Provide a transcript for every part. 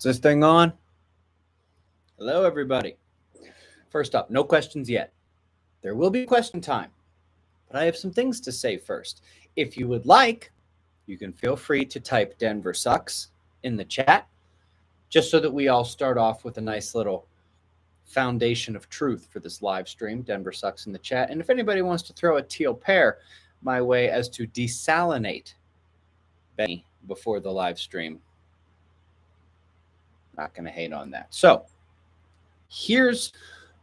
this thing on? Hello, everybody. First up, no questions yet. There will be question time, but I have some things to say first. If you would like, you can feel free to type Denver sucks in the chat, just so that we all start off with a nice little foundation of truth for this live stream. Denver sucks in the chat. And if anybody wants to throw a teal pear my way as to desalinate Benny before the live stream, not going to hate on that. So here's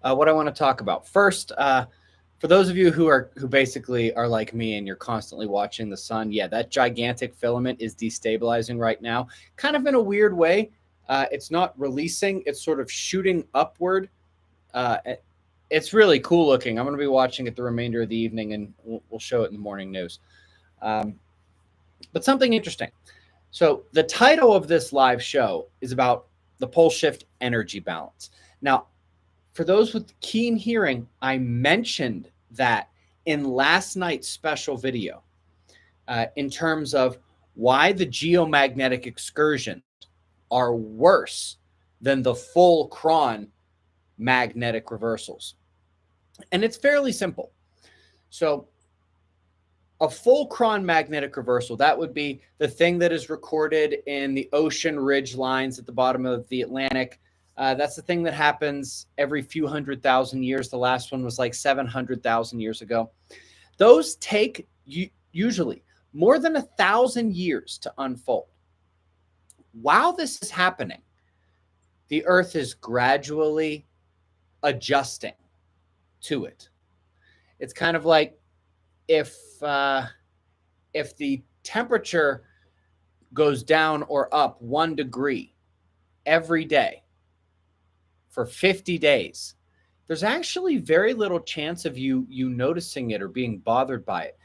what I want to talk about. First, for those of you who basically are like me and you're constantly watching the sun, yeah, that gigantic filament is destabilizing right now, kind of in a weird way. It's not releasing, it's sort of shooting upward. It's really cool looking. I'm going to be watching it the remainder of the evening, and we'll show it in the morning news. But something interesting. So the title of this live show is about the pole shift energy balance. Now, for those with keen hearing, I mentioned that in last night's special video in terms of why the geomagnetic excursions are worse than the full Cron magnetic reversals. And it's fairly simple. So a full Cron magnetic reversal, that would be the thing that is recorded in the ocean ridge lines at the bottom of the Atlantic. That's the thing that happens every few 100,000 years. The last one was like 700,000 years ago. Those take usually more than 1,000 years to unfold. While this is happening, the Earth is gradually adjusting to it. It's kind of like if the temperature goes down or up 1 degree every day for 50 days, there's actually very little chance of you noticing it or being bothered by it.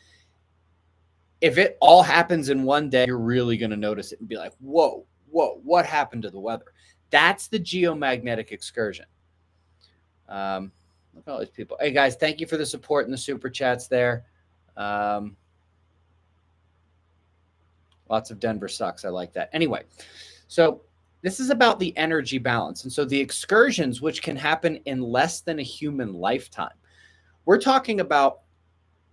If it all happens in one day, you're really going to notice it and be like, whoa, what happened to the weather? That's the geomagnetic excursion. Look at all these people. Hey, guys, thank you for the support in the super chats there. Lots of Denver sucks. I like that. Anyway, so this is about the energy balance. And so the excursions, which can happen in less than a human lifetime, we're talking about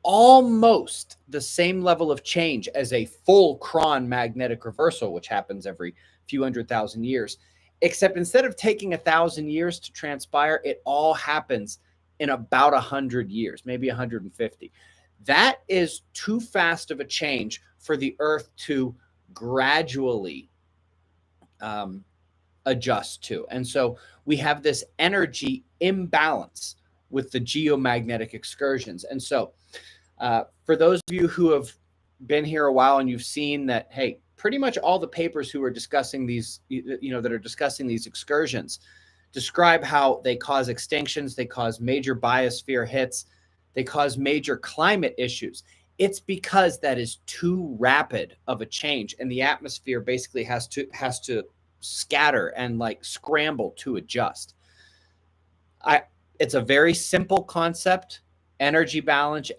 almost the same level of change as a full Cron magnetic reversal, which happens every few 100,000 years. Except instead of taking 1,000 years to transpire, it all happens in about 100 years, maybe 150. That is too fast of a change for the Earth to gradually adjust to. And so we have this energy imbalance with the geomagnetic excursions. And so for those of you who have been here a while and you've seen that, hey, pretty much all the papers who are discussing these, that are discussing these excursions describe how they cause extinctions, they cause major biosphere hits, they cause major climate issues. It's because that is too rapid of a change, and the atmosphere basically has to scatter and like scramble to adjust. It's a very simple concept: energy balance,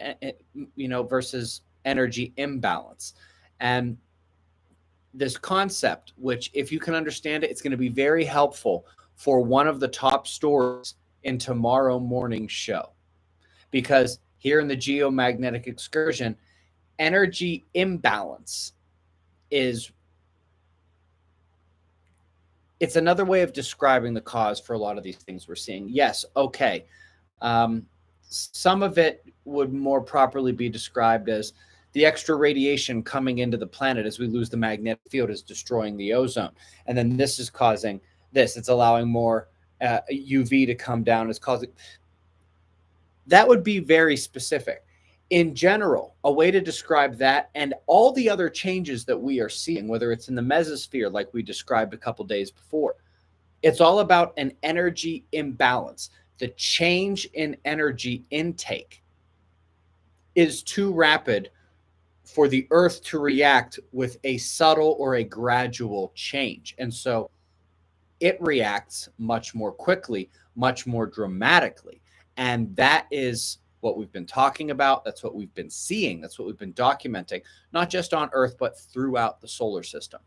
versus energy imbalance, and this concept, which if you can understand it, it's going to be very helpful for one of the top stories in tomorrow morning's show. Because here in the geomagnetic excursion, energy imbalance it's another way of describing the cause for a lot of these things we're seeing. Yes, okay. Some of it would more properly be described as the extra radiation coming into the planet as we lose the magnetic field is destroying the ozone. And then this is causing this. It's allowing more UV to come down. It's causing... That would be very specific. In general, a way to describe that and all the other changes that we are seeing, whether it's in the mesosphere like we described a couple days before, it's all about an energy imbalance. The change in energy intake is too rapid for the Earth to react with a subtle or a gradual change. And so it reacts much more quickly, much more dramatically. And that is what we've been talking about. That's what we've been seeing. That's what we've been documenting, not just on Earth, but throughout the solar system.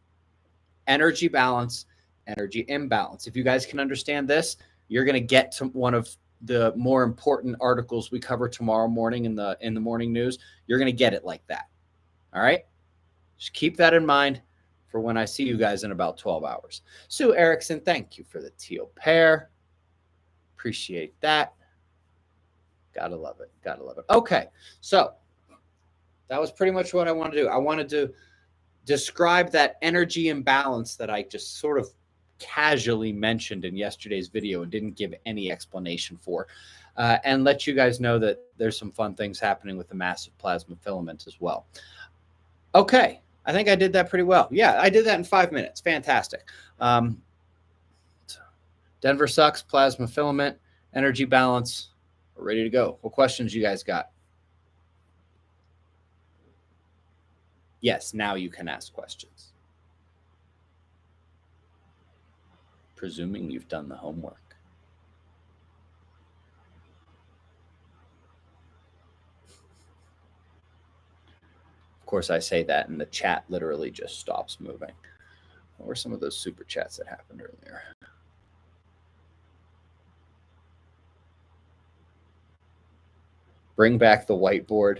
Energy balance energy imbalance. If you guys can understand this, you're going to get to one of the more important articles we cover tomorrow morning in the morning news. You're going to get it like that. All right? Just keep that in mind for when I see you guys in about 12 hours. Sue Erickson, thank you for the teal pair. Appreciate that. Gotta love it. Gotta love it. Okay, so that was pretty much what I wanted to do. I wanted to describe that energy imbalance that I just sort of casually mentioned in yesterday's video and didn't give any explanation for, and let you guys know that there's some fun things happening with the massive plasma filament as well. Okay, I think I did that pretty well. Yeah, I did that in 5 minutes. Fantastic. Denver sucks, plasma filament, energy balance. We're ready to go. What questions you guys got? Yes, now you can ask questions. Presuming you've done the homework. Of course, I say that and the chat literally just stops moving. What were some of those super chats that happened earlier? Bring back the whiteboard.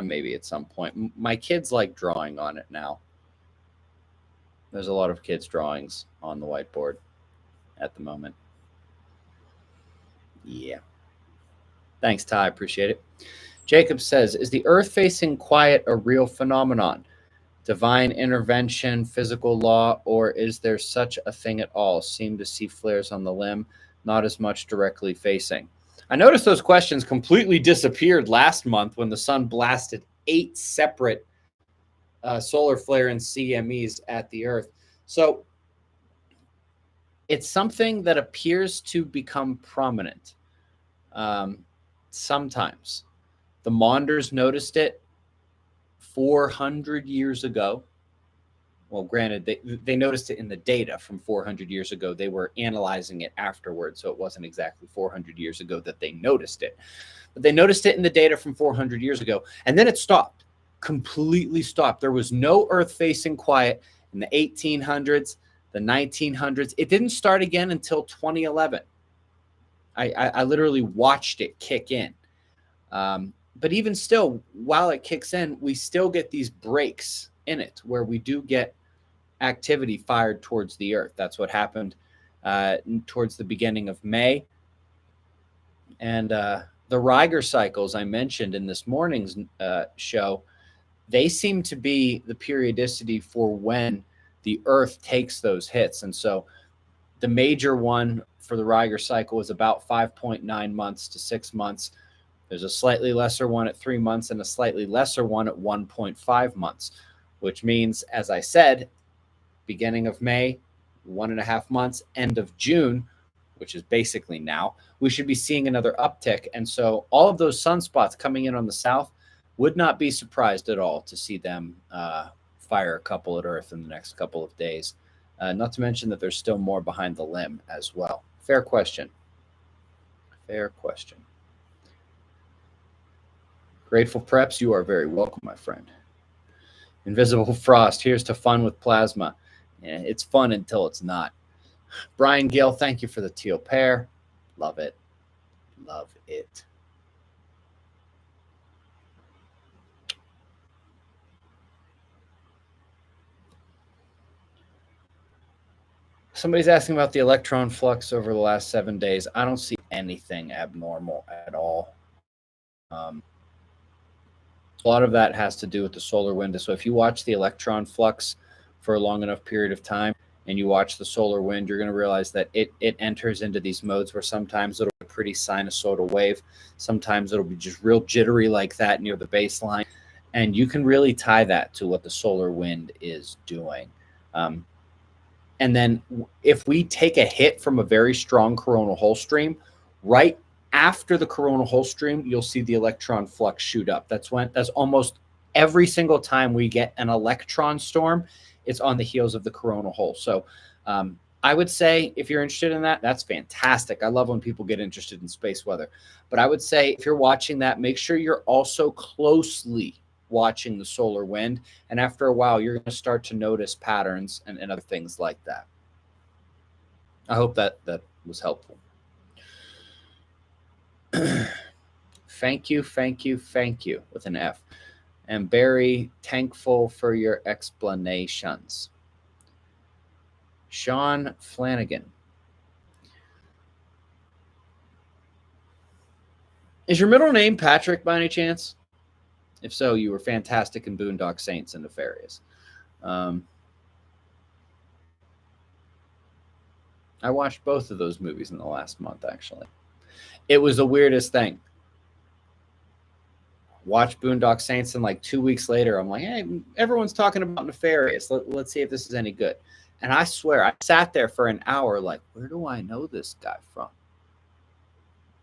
Maybe at some point. My kids like drawing on it now. There's a lot of kids' drawings on the whiteboard at the moment. Yeah. Thanks, Ty. Appreciate it. Jacob says, is the earth facing quiet a real phenomenon? Divine intervention, physical law, or is there such a thing at all? Seem to see flares on the limb, not as much directly facing. I noticed those questions completely disappeared last month when the sun blasted 8 separate solar flare and CMEs at the Earth. So it's something that appears to become prominent sometimes. The Monders noticed it 400 years ago. Well, granted, they noticed it in the data from 400 years ago. They were analyzing it afterwards, so it wasn't exactly 400 years ago that they noticed it. But they noticed it in the data from 400 years ago, and then it stopped, completely stopped. There was no Earth-facing quiet in the 1800s, the 1900s. It didn't start again until 2011. I literally watched it kick in. But even still, while it kicks in, we still get these breaks in it where we do get activity fired towards the Earth. That's what happened towards the beginning of May. And the Riger cycles I mentioned in this morning's show, they seem to be the periodicity for when the Earth takes those hits. And so the major one for the Riger cycle is about 5.9 months to 6 months. There's a slightly lesser one at 3 months and a slightly lesser one at 1.5 months, which means, as I said, beginning of May, 1.5 months, end of June, which is basically now, we should be seeing another uptick. And so all of those sunspots coming in on the south, would not be surprised at all to see them fire a couple at Earth in the next couple of days. Not to mention that there's still more behind the limb as well. Fair question. Fair question. Grateful Preps, you are very welcome, my friend. Invisible Frost, here's to fun with plasma. Yeah, it's fun until it's not. Brian Gill, thank you for the teal pair. Love it. Love it. Somebody's asking about the electron flux over the last 7 days. I don't see anything abnormal at all. A lot of that has to do with the solar wind. So if you watch the electron flux for a long enough period of time and you watch the solar wind, you're going to realize that it enters into these modes where sometimes it'll be a pretty sinusoidal wave. Sometimes it'll be just real jittery like that near the baseline. And you can really tie that to what the solar wind is doing. And then if we take a hit from a very strong coronal hole stream, right after the coronal hole stream, you'll see the electron flux shoot up. That's almost every single time we get an electron storm, it's on the heels of the coronal hole. So I would say if you're interested in that, that's fantastic. I love when people get interested in space weather. But I would say if you're watching that, make sure you're also closely watching the solar wind. And after a while, you're going to start to notice patterns and other things like that. I hope that was helpful. Thank you with an F. And very thankful for your explanations. Sean Flanagan. Is your middle name Patrick by any chance? If so, you were fantastic in Boondock Saints and Nefarious. I watched both of those movies in the last month, actually. It was the weirdest thing. Watched Boondock Saints, and like 2 weeks later, I'm like, hey, everyone's talking about Nefarious. Let's see if this is any good. And I swear, I sat there for an hour like, where do I know this guy from?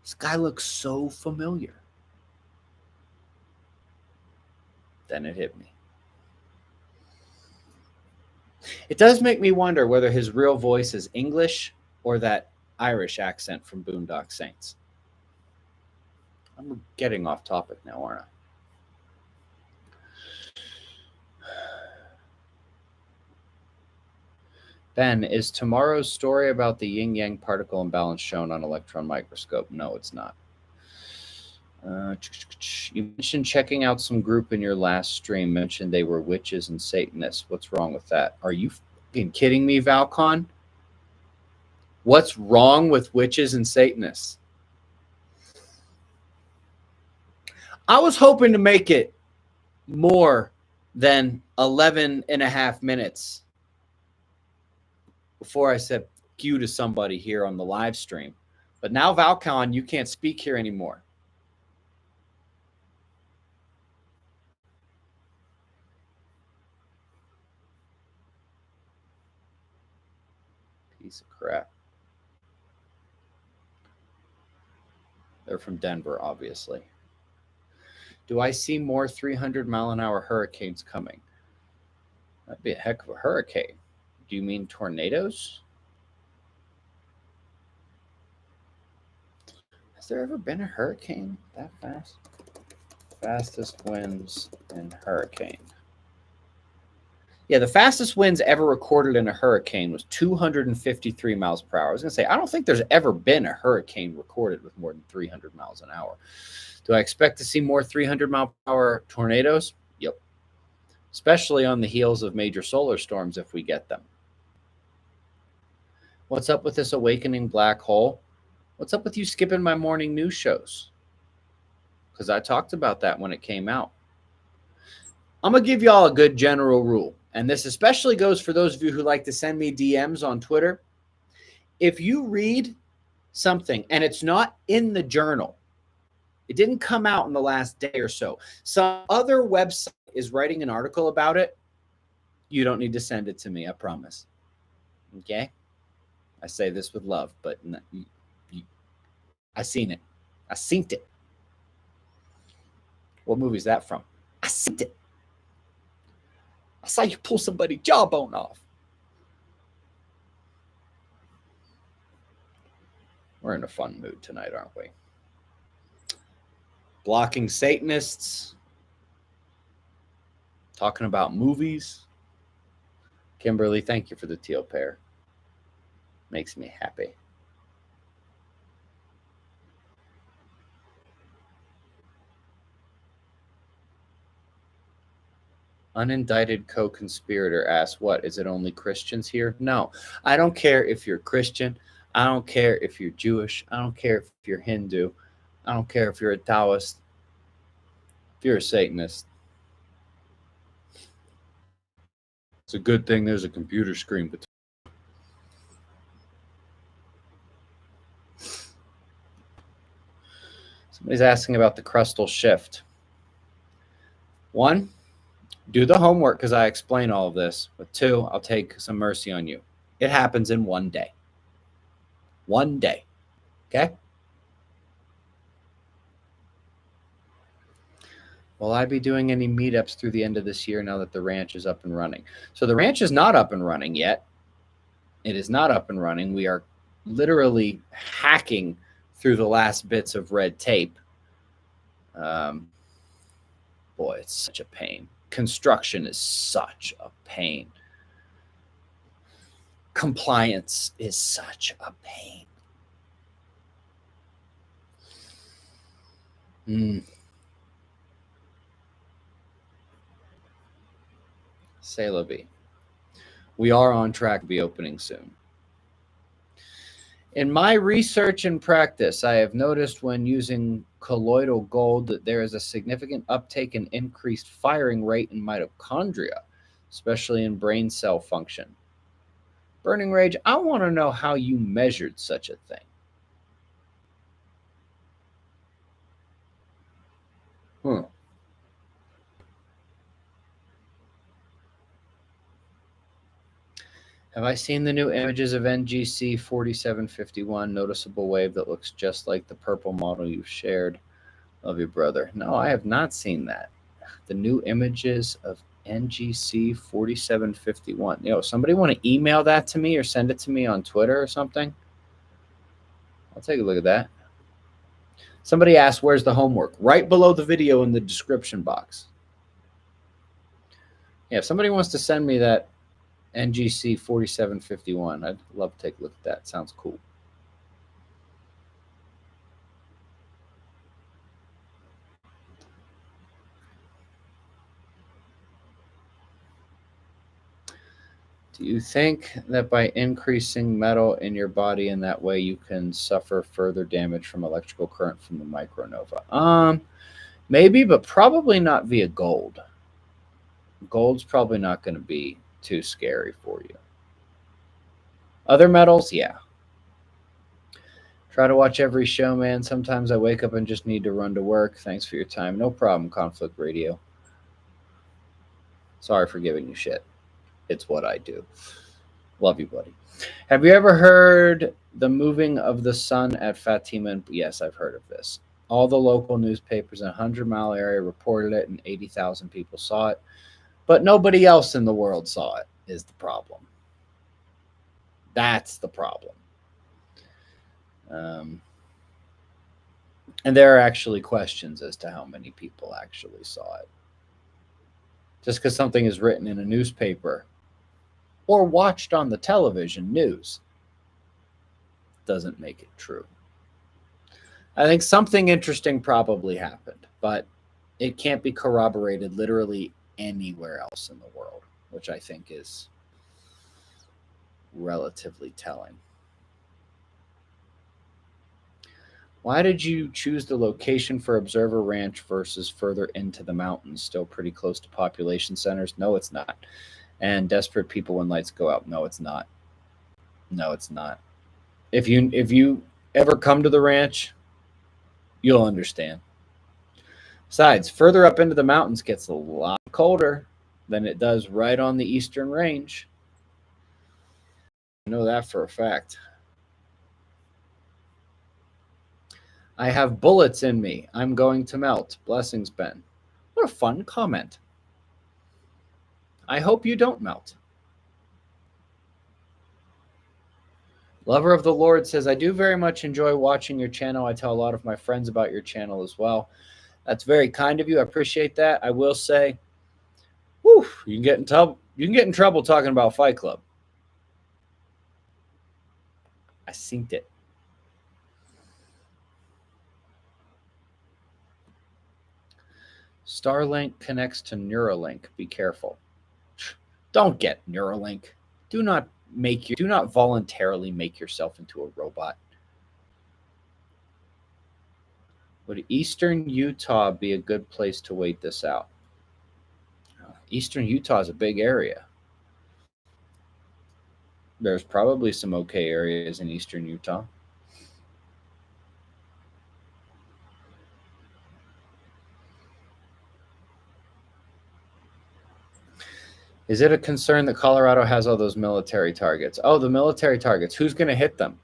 This guy looks so familiar. Then it hit me. It does make me wonder whether his real voice is English or that Irish accent from Boondock Saints. I'm getting off topic now, aren't I? Ben, is tomorrow's story about the yin-yang particle imbalance shown on electron microscope? No, it's not. You mentioned checking out some group in your last stream. Mentioned they were witches and Satanists. What's wrong with that? Are you fucking kidding me, Valcon? What's wrong with witches and Satanists? I was hoping to make it more than 11 and a half minutes before I said you to somebody here on the live stream. But now, Valcon, you can't speak here anymore. Piece of crap. They're from Denver, obviously. Do I see more 300-mile-an-hour hurricanes coming? That'd be a heck of a hurricane. Do you mean tornadoes? Has there ever been a hurricane that fast? Fastest winds in hurricane. Yeah, the fastest winds ever recorded in a hurricane was 253 miles per hour. I was going to say, I don't think there's ever been a hurricane recorded with more than 300 miles an hour. Do I expect to see more 300-mile-per-hour tornadoes? Yep. Especially on the heels of major solar storms if we get them. What's up with this awakening black hole? What's up with you skipping my morning news shows? Because I talked about that when it came out. I'm going to give y'all a good general rule. And this especially goes for those of you who like to send me DMs on Twitter. If you read something and it's not in the journal, it didn't come out in the last day or so, some other website is writing an article about it, you don't need to send it to me, I promise. Okay? I say this with love, but I seen it. I synced it. What movie is that from? I synced it. I saw you pull somebody's jawbone off. We're in a fun mood tonight, aren't we? Blocking Satanists. Talking about movies. Kimberly, thank you for the teal pair. Makes me happy. Unindicted co-conspirator asks, what, is it only Christians here? No, I don't care if you're Christian. I don't care if you're Jewish. I don't care if you're Hindu. I don't care if you're a Taoist. If you're a Satanist, it's a good thing there's a computer screen between. Somebody's asking about the crustal shift. One, do the homework because I explain all of this. But two, I'll take some mercy on you. It happens in one day. One day. Okay? Will I be doing any meetups through the end of this year now that the ranch is up and running? So the ranch is not up and running yet. It is not up and running. We are literally hacking through the last bits of red tape. Boy, it's such a pain. Construction is such a pain. compliance is such a pain. Celavi. We are on track to be opening soon. In my research and practice, I have noticed when using colloidal gold that there is a significant uptake and increased firing rate in mitochondria, especially in brain cell function. Burning Rage, I want to know how you measured such a thing. Have I seen the new images of NGC 4751, noticeable wave that looks just like the purple model you shared? Love you, brother. No, I have not seen that. The new images of NGC 4751. Somebody want to email that to me or send it to me on Twitter or something? I'll take a look at that. Somebody asked, where's the homework? Right below the video in the description box. Yeah, if somebody wants to send me that NGC 4751, I'd love to take a look at that. Sounds cool. Do you think that by increasing metal in your body in that way, you can suffer further damage from electrical current from the micronova? Maybe, but probably not via gold. Gold's probably not going to be too scary for you. Other metals, yeah. Try to watch every show, man. Sometimes I wake up and just need to run to work. Thanks for your time. No problem, Conflict Radio. Sorry for giving you shit. It's what I do. Love you, buddy. Have you ever heard the moving of the sun at Fatima? Yes, I've heard of this. All the local newspapers in a 100-mile area reported it, and 80,000 people saw it. But nobody else in the world saw it, is the problem. That's the problem. And there are actually questions as to how many people actually saw it. Just because something is written in a newspaper or watched on the television news doesn't make it true. I think something interesting probably happened, but it can't be corroborated literally anywhere else in the world, which I think is relatively telling. Why did you choose the location for Observer Ranch versus further into the mountains? Still pretty close to population centers? No, it's not. And desperate people when lights go out? No, it's not. No, it's not. If you ever come to the ranch, you'll understand. Besides, further up into the mountains gets a lot colder than it does right on the eastern range. I know that for a fact. I have bullets in me. I'm going to melt. Blessings, Ben. What a fun comment. I hope you don't melt. Lover of the Lord says, I do very much enjoy watching your channel. I tell a lot of my friends about your channel as well. That's very kind of you. I appreciate that. I will say, you can get in trouble. You can get in trouble talking about Fight Club. I synced it. Starlink connects to Neuralink. Be careful. Don't get Neuralink. Do not voluntarily make yourself into a robot. Would Eastern Utah be a good place to wait this out? Eastern Utah is a big area. There's probably some okay areas in Eastern Utah. Is it a concern that Colorado has all those military targets? Oh, the military targets. Who's going to hit them?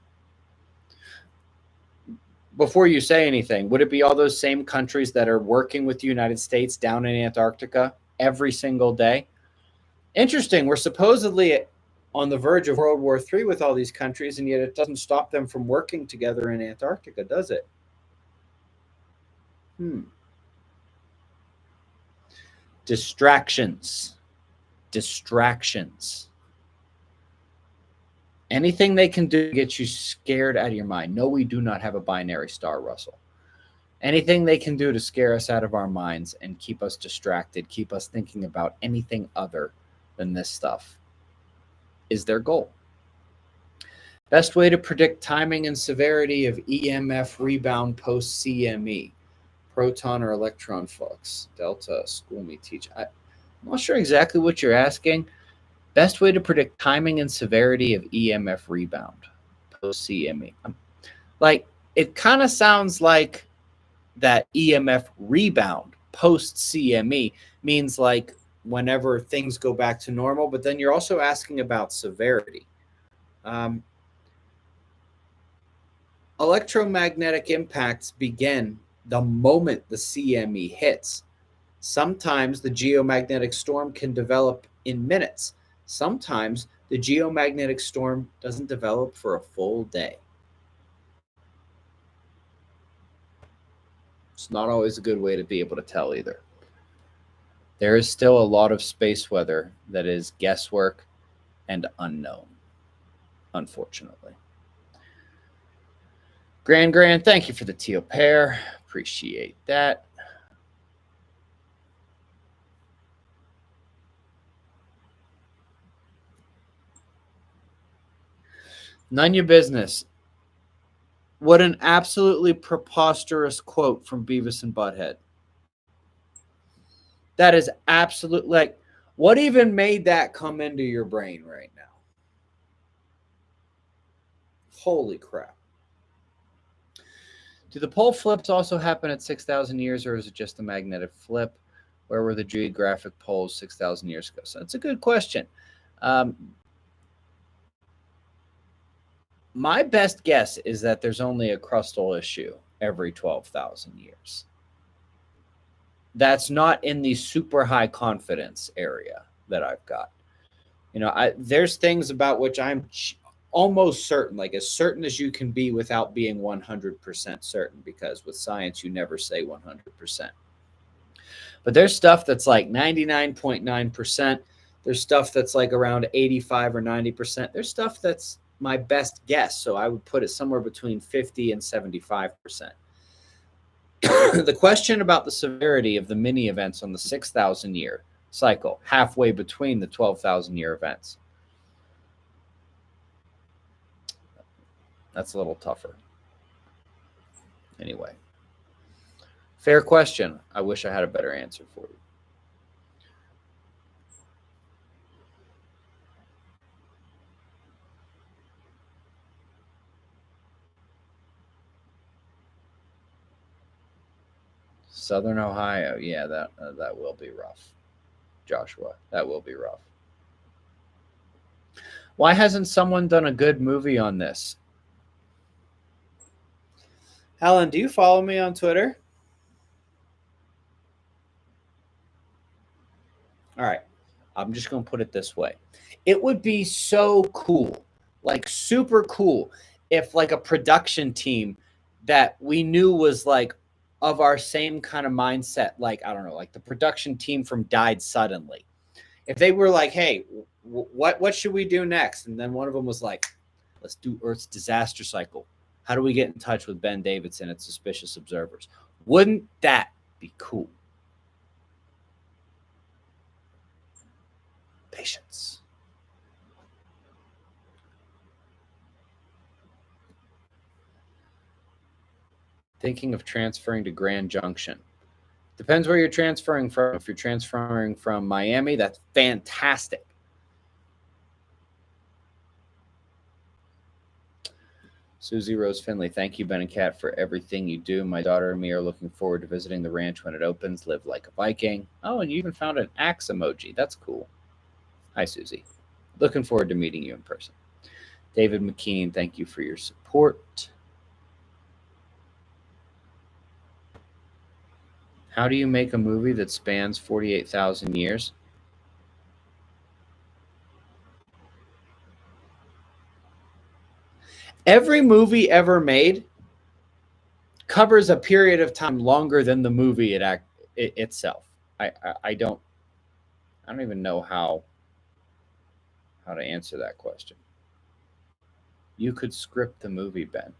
Before you say anything, would it be all those same countries that are working with the United States down in Antarctica every single day? Interesting. We're supposedly on the verge of World War III with all these countries, and yet it doesn't stop them from working together in Antarctica, does it? Distractions. Anything they can do to get you scared out of your mind. No, we do not have a binary star, Russell. Anything they can do to scare us out of our minds and keep us distracted, keep us thinking about anything other than this stuff is their goal. Best way to predict timing and severity of EMF rebound post CME. Proton or electron flux. Delta, school me, teach. I'm not sure exactly what you're asking. Best way to predict timing and severity of EMF rebound post CME. Like, it kind of sounds like that EMF rebound post CME means like whenever things go back to normal, but then you're also asking about severity. Electromagnetic impacts begin the moment the CME hits. Sometimes the geomagnetic storm can develop in minutes. Sometimes the geomagnetic storm doesn't develop for a full day. It's not always a good way to be able to tell either. There is still a lot of space weather that is guesswork and unknown, unfortunately. Grand, thank you for the teal pair. Appreciate that. None your business. What an absolutely preposterous quote from Beavis and Butthead. That is absolute. Like, what even made that come into your brain right now? Holy crap. Do the pole flips also happen at 6,000 years, or is it just a magnetic flip? Where were the geographic poles 6,000 years ago? So that's a good question. My best guess is that there's only a crustal issue every 12,000 years. That's not in the super high confidence area that I've got. You know, there's things about which I'm almost certain, like as certain as you can be without being 100% certain, because with science, you never say 100%. But there's stuff that's like 99.9%. There's stuff that's like around 85 or 90%. There's stuff that's my best guess. So I would put it somewhere between 50 and 75%. The question about the severity of the mini events on the 6,000 year cycle, halfway between the 12,000 year events. That's a little tougher. Anyway, fair question. I wish I had a better answer for you. Southern Ohio, yeah, that will be rough. Joshua, that will be rough. Why hasn't someone done a good movie on this? Helen, do you follow me on Twitter? All right. I'm just going to put it this way. It would be so cool, like super cool, if like a production team that we knew was like of our same kind of mindset, like, I don't know, like the production team from Died Suddenly. If they were like, hey, what should we do next? And then one of them was like, let's do Earth's disaster cycle. How do we get in touch with Ben Davidson at Suspicious Observers? Wouldn't that be cool? Patience. Thinking of transferring to Grand Junction. Depends where you're transferring from. If you're transferring from Miami, that's fantastic. Susie Rose Finley, thank you, Ben and Kat, for everything you do. My daughter and me are looking forward to visiting the ranch when it opens. Live like a Viking. Oh, and you even found an axe emoji. That's cool. Hi, Susie. Looking forward to meeting you in person. David McKean, thank you for your support. How do you make a movie that spans 48,000 years? Every movie ever made covers a period of time longer than the movie itself. I don't even know how to answer that question. You could script the movie, Ben.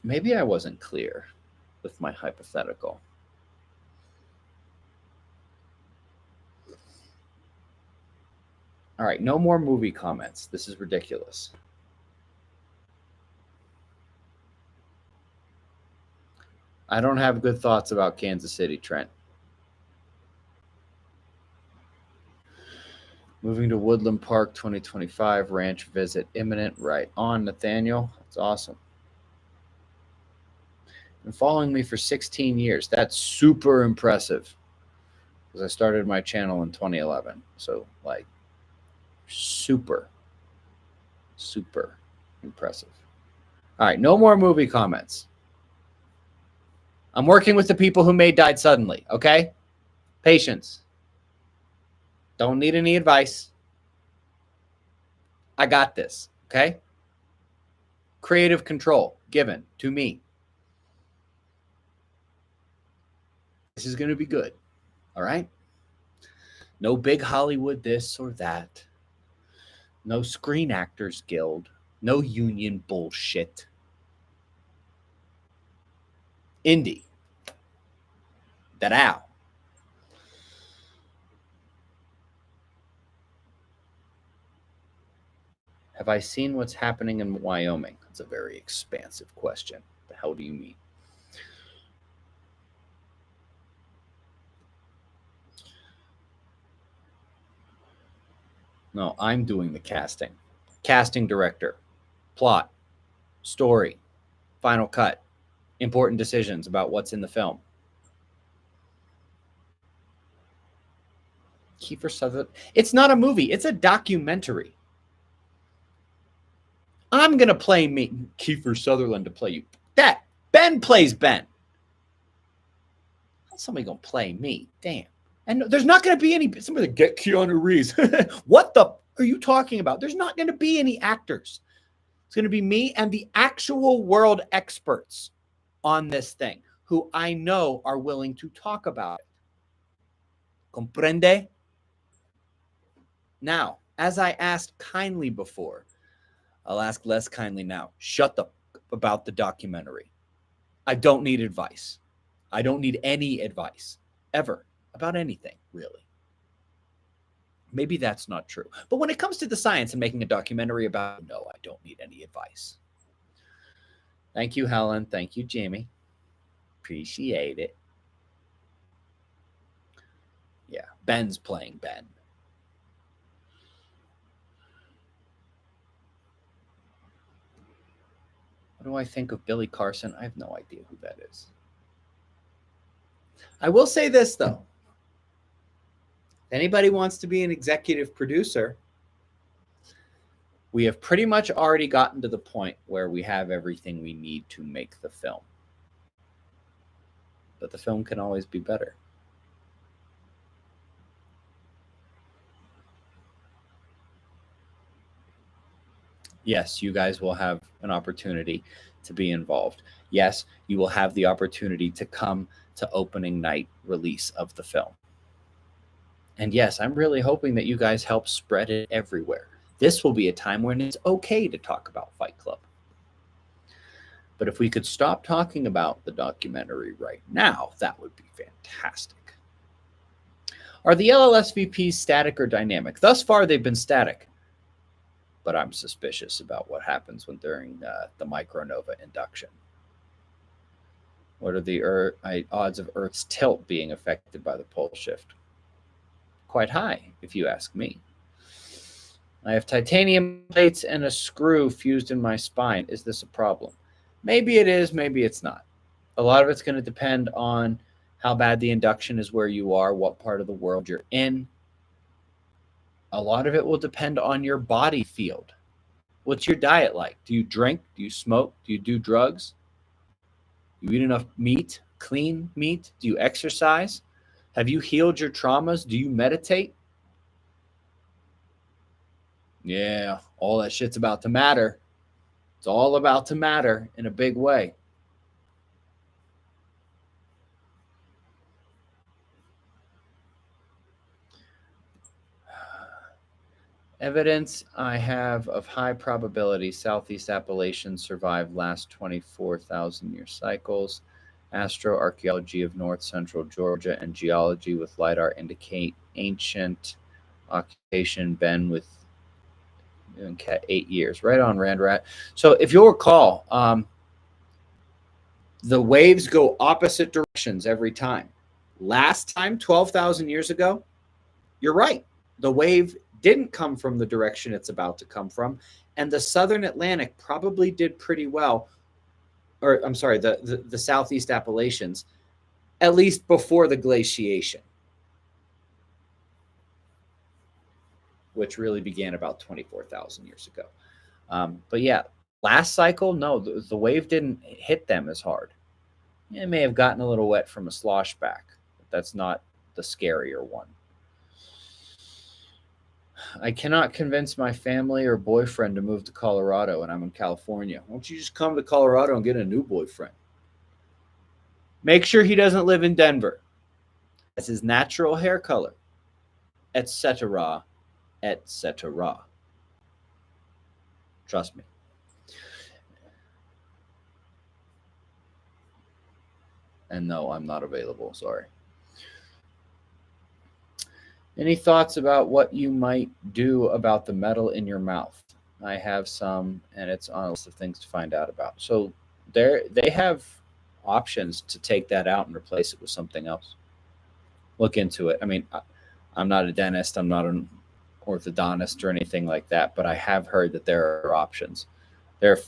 Maybe I wasn't clear with my hypothetical. All right, no more movie comments. This is ridiculous. I don't have good thoughts about Kansas City, Trent. Moving to Woodland Park 2025, ranch visit imminent. Right on, Nathaniel. That's awesome. Been following me for 16 years. That's super impressive. Because I started my channel in 2011. So, like, super impressive. All right, no more movie comments. I'm working with the people who may died suddenly, okay? Patience. Don't need any advice. I got this, okay? Creative control given to me. This is going to be good, all right? No big Hollywood this or that. No Screen Actors Guild. No union bullshit. Indie. That-ow. Have I seen what's happening in Wyoming? That's a very expansive question. The hell do you mean? No, I'm doing the casting. Casting director, plot, story, final cut, important decisions about what's in the film. Kiefer Sutherland. It's not a movie. It's a documentary. I'm going to play me, Kiefer Sutherland to play you. That Ben plays Ben. How's somebody going to play me? Damn. And there's not going to be any, somebody get Keanu Reeves. What the are you talking about? There's not going to be any actors. It's going to be me and the actual world experts on this thing who I know are willing to talk about it. Comprende? Now, as I asked kindly before, I'll ask less kindly now. Shut up about the documentary. I don't need advice. I don't need any advice ever about anything, really. Maybe that's not true. But when it comes to the science and making a documentary about it, no, I don't need any advice. Thank you, Helen. Thank you, Jamie. Appreciate it. Yeah, Ben's playing Ben. What do I think of Billy Carson? I have no idea who that is. I will say this, though. If anybody wants to be an executive producer, we have pretty much already gotten to the point where we have everything we need to make the film. But the film can always be better. Yes, you guys will have an opportunity to be involved. Yes, you will have the opportunity to come to opening night release of the film. And yes, I'm really hoping that you guys help spread it everywhere. This will be a time when it's okay to talk about Fight Club. But if we could stop talking about the documentary right now, that would be fantastic. Are the LLSVPs static or dynamic? Thus far, they've been static. But I'm suspicious about what happens when during the micronova induction. What are the odds of Earth's tilt being affected by the pole shift? Quite high, if you ask me. I have titanium plates and a screw fused in my spine. Is this a problem? Maybe it is, maybe it's not. A lot of it's going to depend on how bad the induction is where you are, what part of the world you're in. A lot of it will depend on your body field. What's your diet like? Do you drink? Do you smoke? Do you do drugs? Do you eat enough meat, clean meat? Do you exercise? Have you healed your traumas? Do you meditate? Yeah, all that shit's about to matter. It's all about to matter in a big way. Evidence I have of high probability Southeast Appalachians survived last 24,000 year cycles. Astroarchaeology of north central Georgia and geology with LIDAR indicate ancient occupation been with 8 years. Right on, Randrat. So if you'll recall, the waves go opposite directions every time. Last time, 12,000 years ago, you're right. The wave didn't come from the direction it's about to come from. And the southern Atlantic probably did pretty well, or I'm sorry, the Southeast Appalachians, at least before the glaciation, which really began about 24,000 years ago. But yeah, last cycle, no, the wave didn't hit them as hard. It may have gotten a little wet from a slosh back, but that's not the scarier one. I cannot convince my family or boyfriend to move to Colorado, and I'm in California. Why don't you just come to Colorado and get a new boyfriend? Make sure he doesn't live in Denver. That's his natural hair color, etc., etc. Trust me. And no, I'm not available. Sorry. Any thoughts about what you might do about the metal in your mouth? I have some, and it's on a list of things to find out about. So they have options to take that out and replace it with something else. Look into it. I mean, I'm not a dentist. I'm not an orthodontist or anything like that, but I have heard that there are options. There are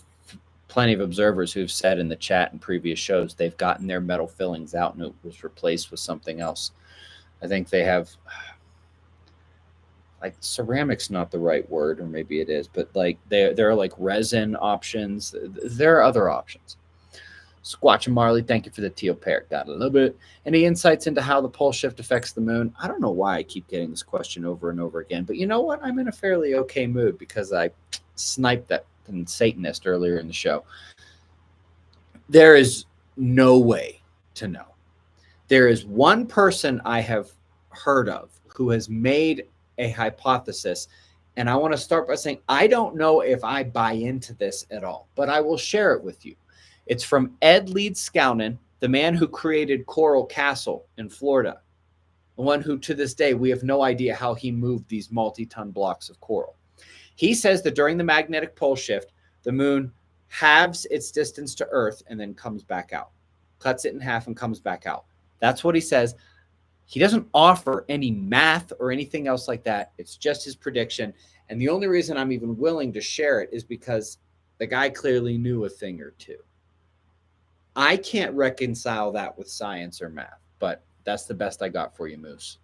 plenty of observers who've said in the chat in previous shows they've gotten their metal fillings out and it was replaced with something else. I think they have, like, ceramic's not the right word, or maybe it is, but like there are like resin options. There are other options. Squatch and Marley, thank you for the teal pair. Got a little bit. Any insights into how the pole shift affects the moon? I don't know why I keep getting this question over and over again, but you know what? I'm in a fairly okay mood because I sniped that Satanist earlier in the show. There is no way to know. There is one person I have heard of who has made a hypothesis, and I want to start by saying I don't know if I buy into this at all, but I will share it with you. It's from Ed Leeds-Skounen, the man who created Coral Castle in Florida, the one who to this day we have no idea how he moved these multi-ton blocks of coral. He says that during the magnetic pole shift, the moon halves its distance to Earth and then comes back out, cuts it in half and comes back out. That's what he says. He doesn't offer any math or anything else like that. It's just his prediction. And the only reason I'm even willing to share it is because the guy clearly knew a thing or two. I can't reconcile that with science or math, but that's the best I got for you, Moose.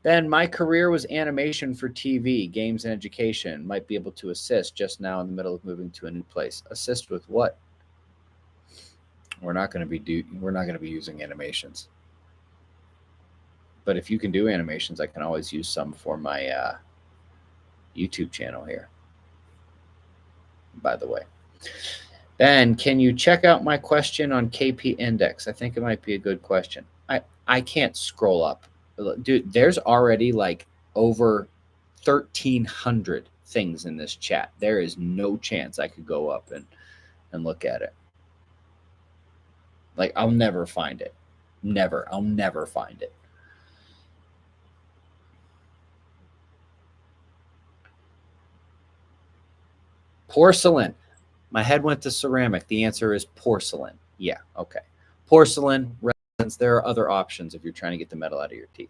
Then my career was animation for TV, games, and education. Might be able to assist just now in the middle of moving to a new place. Assist with what? We're not going to be using animations. But if you can do animations, I can always use some for my YouTube channel here, by the way. Ben, can you check out my question on KP Index? I think it might be a good question. I can't scroll up. Dude, there's already like over 1,300 things in this chat. There is no chance I could go up and look at it. Like, I'll never find it. Never. I'll never find it. Porcelain. My head went to ceramic. The answer is porcelain. Yeah, okay. Porcelain, resins, there are other options if you're trying to get the metal out of your teeth.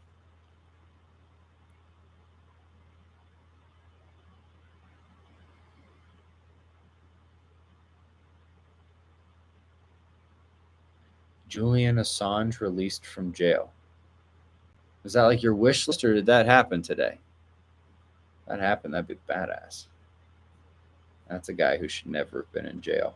Julian Assange released from jail. Is that like your wish list, or did that happen today? That happened. That'd be badass. That's a guy who should never have been in jail.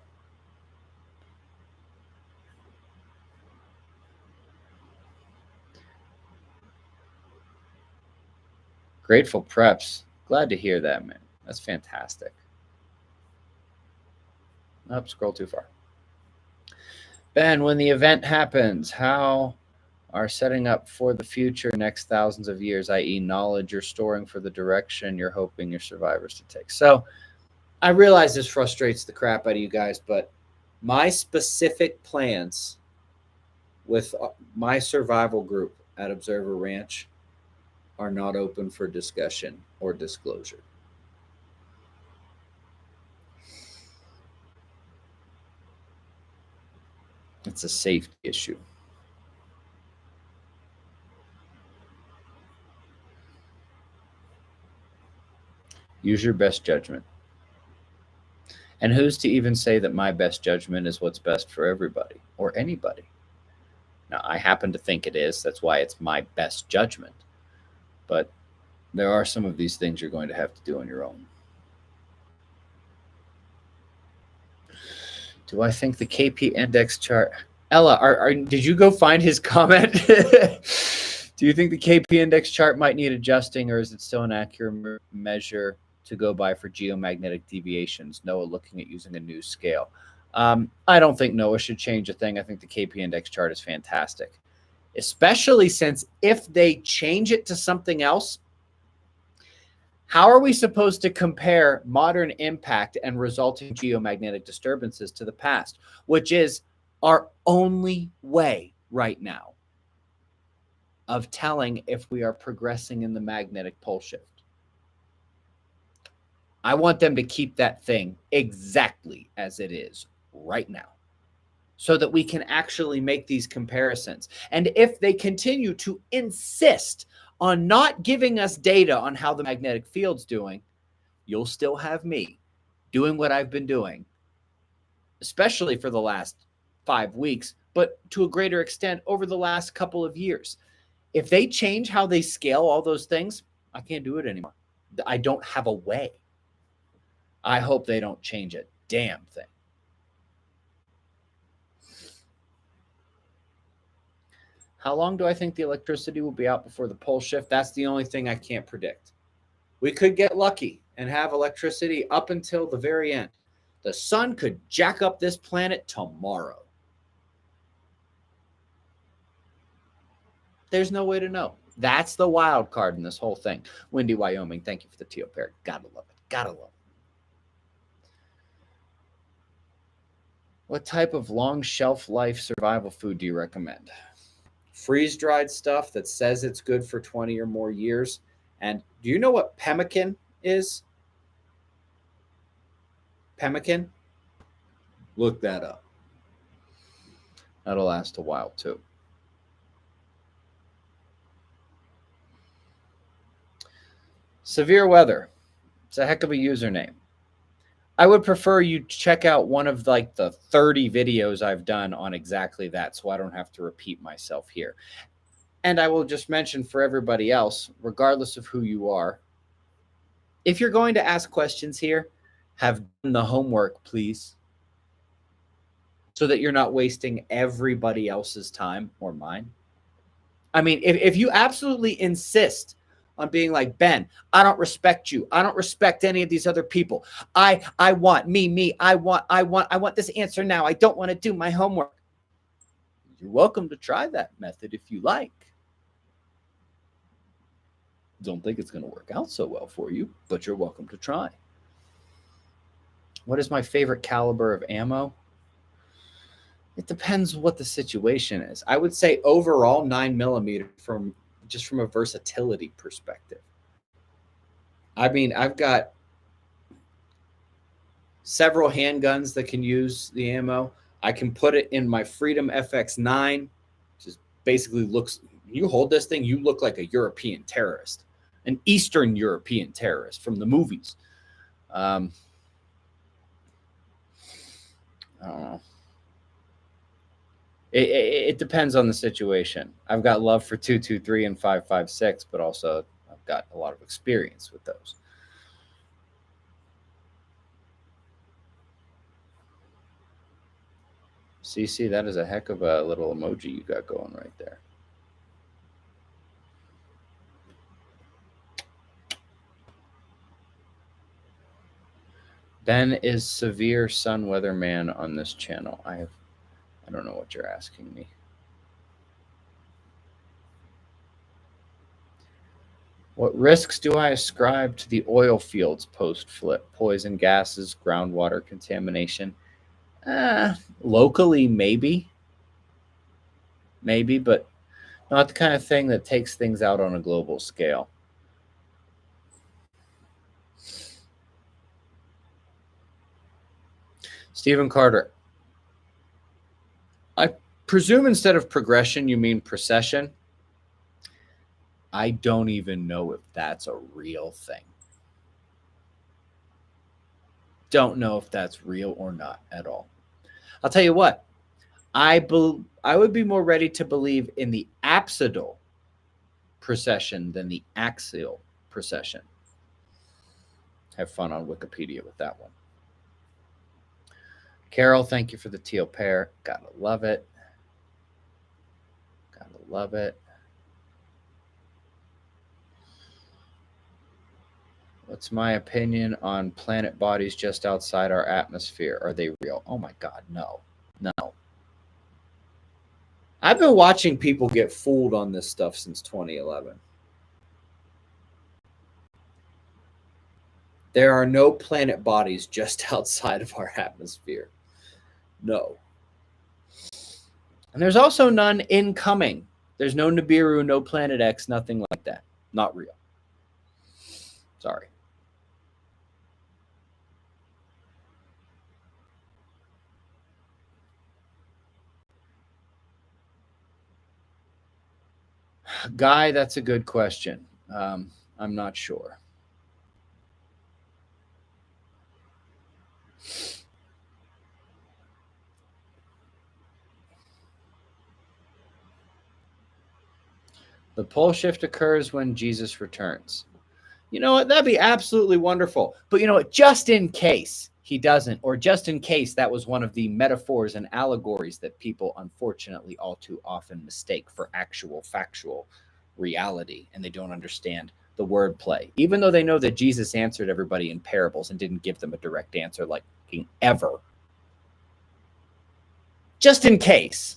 Grateful Preps. Glad to hear that, man. That's fantastic. Scroll too far. Ben, when the event happens, how are setting up for the future next thousands of years, i.e., knowledge you're storing for the direction you're hoping your survivors to take. So I realize this frustrates the crap out of you guys, but my specific plans with my survival group at Observer Ranch are not open for discussion or disclosure. It's a safety issue. Use your best judgment. And who's to even say that my best judgment is what's best for everybody or anybody? Now, I happen to think it is. That's why it's my best judgment. But there are some of these things you're going to have to do on your own. Do I think the KP index chart... Ella, did you go find his comment? Do you think the KP index chart might need adjusting, or is it still an accurate measure to go by for geomagnetic deviations? Noah looking at using a new scale. I don't think Noah should change a thing. I think the KP index chart is fantastic, especially since if they change it to something else, how are we supposed to compare modern impact and resulting geomagnetic disturbances to the past, which is our only way right now of telling if we are progressing in the magnetic pole shift? I want them to keep that thing exactly as it is right now so that we can actually make these comparisons. And if they continue to insist on not giving us data on how the magnetic field's doing, you'll still have me doing what I've been doing, especially for the last 5 weeks, but to a greater extent over the last couple of years. If they change how they scale all those things, I can't do it anymore. I don't have a way. I hope they don't change a damn thing. How long do I think the electricity will be out before the pole shift? That's the only thing I can't predict. We could get lucky and have electricity up until the very end. The sun could jack up this planet tomorrow. There's no way to know. That's the wild card in this whole thing. Windy, Wyoming, thank you for the Teal Parrot. Gotta love it. Gotta love it. What type of long shelf life survival food do you recommend? Freeze-dried stuff that says it's good for 20 or more years. And do you know what pemmican is? Pemmican? Look that up. That'll last a while too. Severe Weather. It's a heck of a username. I would prefer you check out one of like the 30 videos I've done on exactly that, so I don't have to repeat myself here. And I will just mention for everybody else, regardless of who you are, if you're going to ask questions here, have done the homework, please, so that you're not wasting everybody else's time or mine. I mean, if you absolutely insist on being like, Ben, I don't respect you. I don't respect any of these other people. I want me. I want this answer now. I don't want to do my homework. You're welcome to try that method if you like. Don't think it's going to work out so well for you, but you're welcome to try. What is my favorite caliber of ammo? It depends what the situation is. I would say overall 9mm from a versatility perspective. I mean, I've got several handguns that can use the ammo. I can put it in my Freedom FX9, which is basically looks, you hold this thing, you look like a European terrorist, an Eastern European terrorist from the movies. I don't know. It depends on the situation. I've got love for 223 and 5.56, but also I've got a lot of experience with those. CC, that is a heck of a little emoji you got going right there. Ben is severe sun weather man on this channel. I don't know what you're asking me. What risks do I ascribe to the oil fields post-flip? Poison gases, groundwater contamination. Locally, maybe, but not the kind of thing that takes things out on a global scale. Stephen Carter. I presume instead of progression, you mean procession. I don't even know if that's a real thing. Don't know if that's real or not at all. I'll tell you what, I would be more ready to believe in the apsidal procession than the axial procession. Have fun on Wikipedia with that one. Carol, thank you for the teal pear. Gotta love it. Gotta love it. What's my opinion on planet bodies just outside our atmosphere? Are they real? Oh my God, no. No. I've been watching people get fooled on this stuff since 2011. There are no planet bodies just outside of our atmosphere. No. And there's also none incoming. There's no Nibiru, no Planet X, nothing like that. Not real. Sorry. Guy, that's a good question. I'm not sure. The pole shift occurs when Jesus returns. You know what? That'd be absolutely wonderful. But you know what? Just in case he doesn't, or just in case that was one of the metaphors and allegories that people unfortunately all too often mistake for actual factual reality, and they don't understand the wordplay, even though they know that Jesus answered everybody in parables and didn't give them a direct answer like ever. Just in case,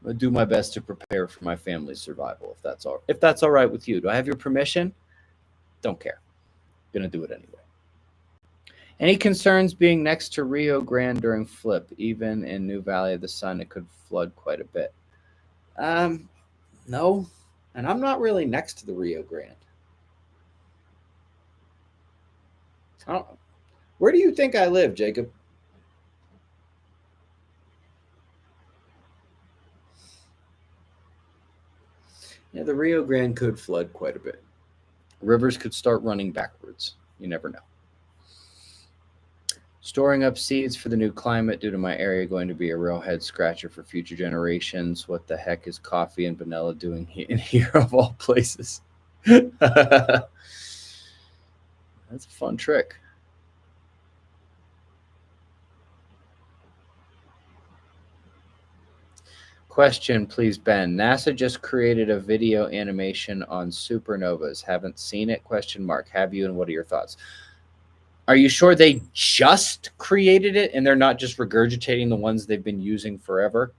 I'll do my best to prepare for my family's survival. If that's all right with you, do I have your permission? Don't care. Gonna do it anyway. Any concerns being next to Rio Grande during flip? Even in New Valley of the Sun, it could flood quite a bit. No, and I'm not really next to the Rio Grande. Where do you think I live, Jacob? Yeah, the Rio Grande could flood quite a bit. Rivers could start running backwards. You never know. Storing up seeds for the new climate due to my area going to be a real head scratcher for future generations. What the heck is coffee and vanilla doing in here of all places? That's a fun trick. Question, please, Ben. NASA just created a video animation on supernovas. Haven't seen it? Question mark. Have you? And what are your thoughts? Are you sure they just created it and they're not just regurgitating the ones they've been using forever?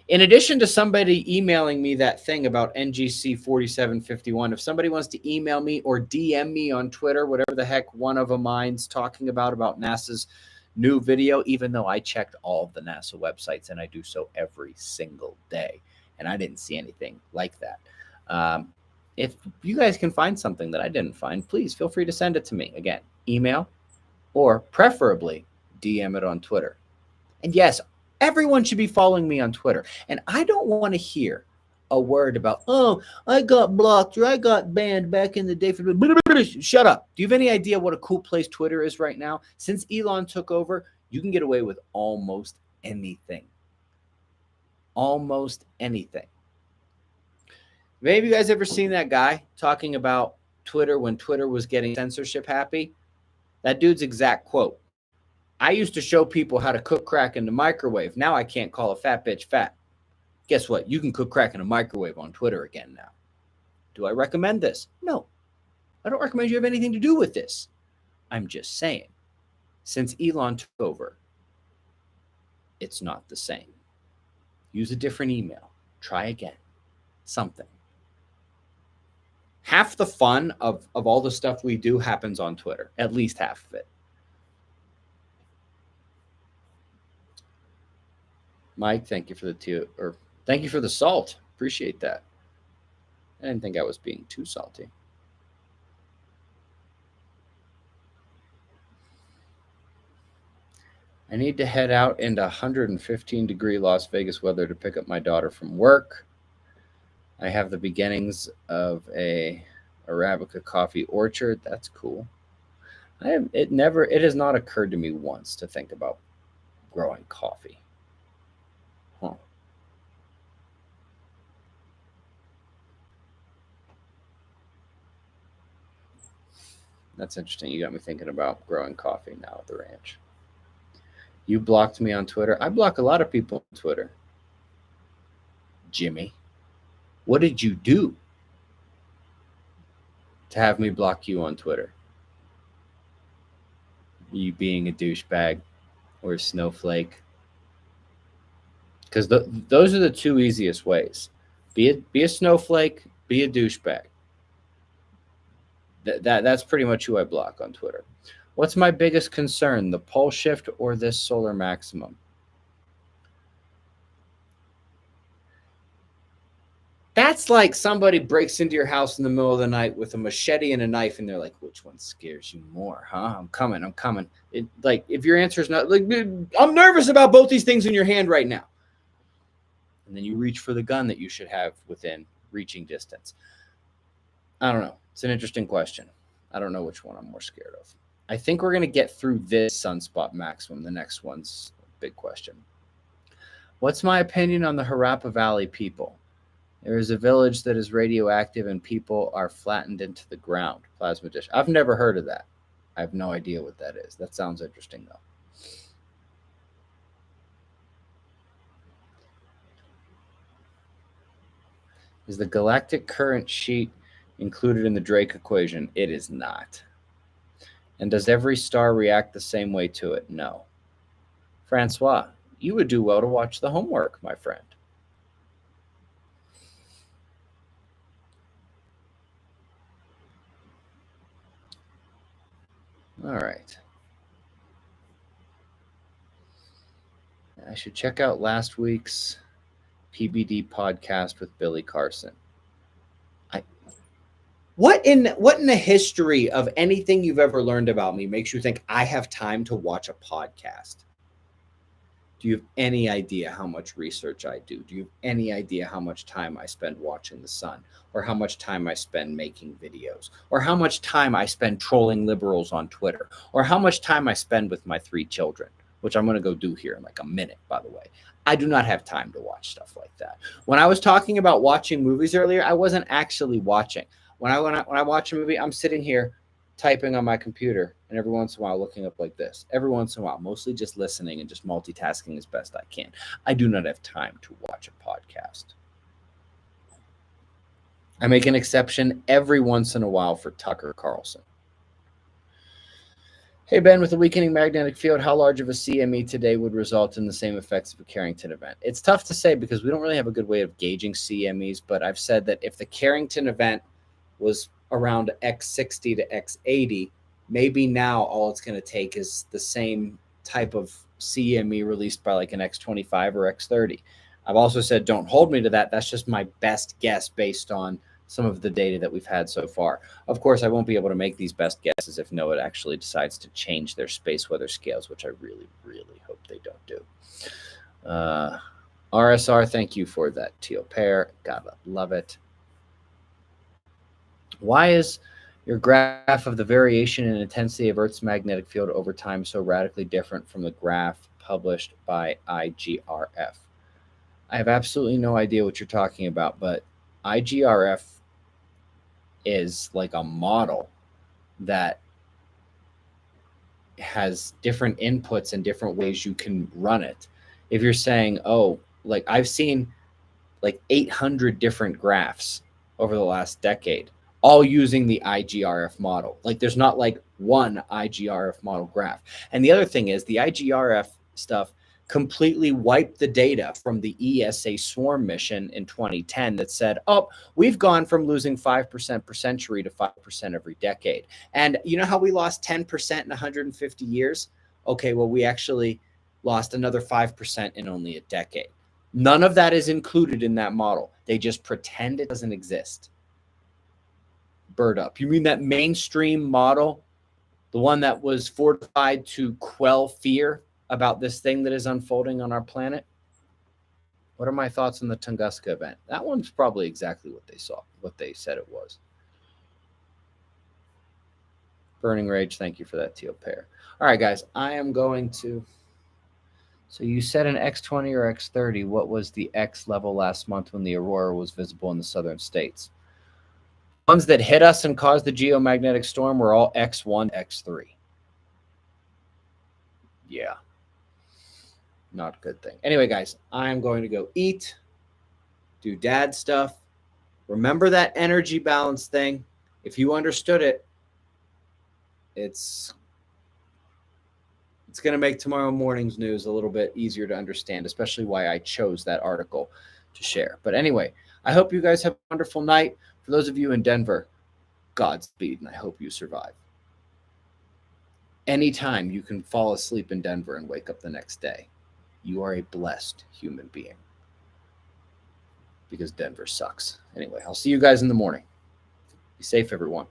In addition to somebody emailing me that thing about NGC 4751, if somebody wants to email me or DM me on Twitter, whatever the heck one of a mind's talking about NASA's new video, even though I checked all of the NASA websites and I do so every single day, and I didn't see anything like that. If you guys can find something that I didn't find, please feel free to send it to me. Again, email or preferably DM it on Twitter. And yes, everyone should be following me on Twitter. And I don't want to hear a word about, oh, I got blocked or I got banned back in the day. Shut up. Do you have any idea what a cool place Twitter is right now? Since Elon took over, you can get away with almost anything. Almost anything. Maybe you guys ever seen that guy talking about Twitter when Twitter was getting censorship happy? That dude's exact quote. I used to show people how to cook crack in the microwave. Now I can't call a fat bitch fat. Guess what? You can cook crack in a microwave on Twitter again now. Do I recommend this? No. I don't recommend you have anything to do with this. I'm just saying, since Elon took over, it's not the same. Use a different email. Try again. Something. half the fun of all the stuff we do happens on Twitter, at least half of it. Mike, thank you for thank you for the salt. Appreciate that. I didn't think I was being too salty. I need to head out into 115-degree Las Vegas weather to pick up my daughter from work. I have the beginnings of a Arabica coffee orchard. That's cool. It has not occurred to me once to think about growing coffee. Huh. That's interesting. You got me thinking about growing coffee now at the ranch. You blocked me on Twitter. I block a lot of people on Twitter. Jimmy, what did you do to have me block you on Twitter? You being a douchebag or a snowflake? Because those are the two easiest ways. Be a snowflake, be a douchebag. That's pretty much who I block on Twitter. What's my biggest concern, the pole shift or this solar maximum? That's like somebody breaks into your house in the middle of the night with a machete and a knife, and they're like, which one scares you more, huh? I'm coming. Like, if your answer is not, like, I'm nervous about both these things in your hand right now. And then you reach for the gun that you should have within reaching distance. I don't know. It's an interesting question. I don't know which one I'm more scared of. I think we're going to get through this sunspot maximum. The next one's a big question. What's my opinion on the Harappa Valley people? There is a village that is radioactive and people are flattened into the ground. Plasma dish. I've never heard of that. I have no idea what that is. That sounds interesting, though. Is the galactic current sheet included in the Drake equation? It is not. And does every star react the same way to it? No. Francois, you would do well to watch the homework, my friend. All right. I should check out last week's PBD podcast with Billy Carson. What in the history of anything you've ever learned about me makes you think I have time to watch a podcast? Do you have any idea how much research I do? Do you have any idea how much time I spend watching the sun, or how much time I spend making videos, or how much time I spend trolling liberals on Twitter, or how much time I spend with my 3 children, which I'm going to go do here in like a minute, by the way. I do not have time to watch stuff like that. When I was talking about watching movies earlier, I wasn't actually watching. When I watch a movie, I'm sitting here typing on my computer, and every once in a while looking up like this. Every once in a while, mostly just listening and just multitasking as best I can. I do not have time to watch a podcast. I make an exception every once in a while for Tucker Carlson. Hey, Ben, with a weakening magnetic field, how large of a CME today would result in the same effects of a Carrington event? It's tough to say because we don't really have a good way of gauging CMEs, but I've said that if the Carrington event was around X60 to X80, maybe now all it's going to take is the same type of CME released by like an X25 or X30. I've also said don't hold me to that. That's just my best guess based on some of the data that we've had so far. Of course, I won't be able to make these best guesses if NOAA actually decides to change their space weather scales, which I really, really hope they don't do. RSR, thank you for that teal pair. Gotta love it. Why is your graph of the variation in intensity of Earth's magnetic field over time so radically different from the graph published by IGRF? I have absolutely no idea what you're talking about, but IGRF is like a model that has different inputs and different ways you can run it. If you're saying, oh, like I've seen like 800 different graphs over the last decade, all using the IGRF model. Like there's not like one IGRF model graph. And the other thing is the IGRF stuff completely wiped the data from the ESA Swarm mission in 2010 that said, oh, we've gone from losing 5% per century to 5% every decade. And you know how we lost 10% in 150 years? Okay, well, we actually lost another 5% in only a decade. None of that is included in that model. They just pretend it doesn't exist. Bird up. You mean that mainstream model, the one that was fortified to quell fear about this thing that is unfolding on our planet? What are my thoughts on the Tunguska event? That one's probably exactly what they saw, what they said it was. Burning Rage, thank you for that, Teal Pear. All right, guys, I am going to... So you said an X20 or X30. What was the X level last month when the aurora was visible in the southern states? Ones that hit us and caused the geomagnetic storm were all X1, X3. Yeah. Not a good thing. Anyway, guys, I'm going to go eat, do dad stuff. Remember that energy balance thing. If you understood it, it's going to make tomorrow morning's news a little bit easier to understand, especially why I chose that article to share. But anyway, I hope you guys have a wonderful night. For those of you in Denver, Godspeed, and I hope you survive. Anytime you can fall asleep in Denver and wake up the next day, you are a blessed human being, because Denver sucks. Anyway, I'll see you guys in the morning. Be safe, everyone.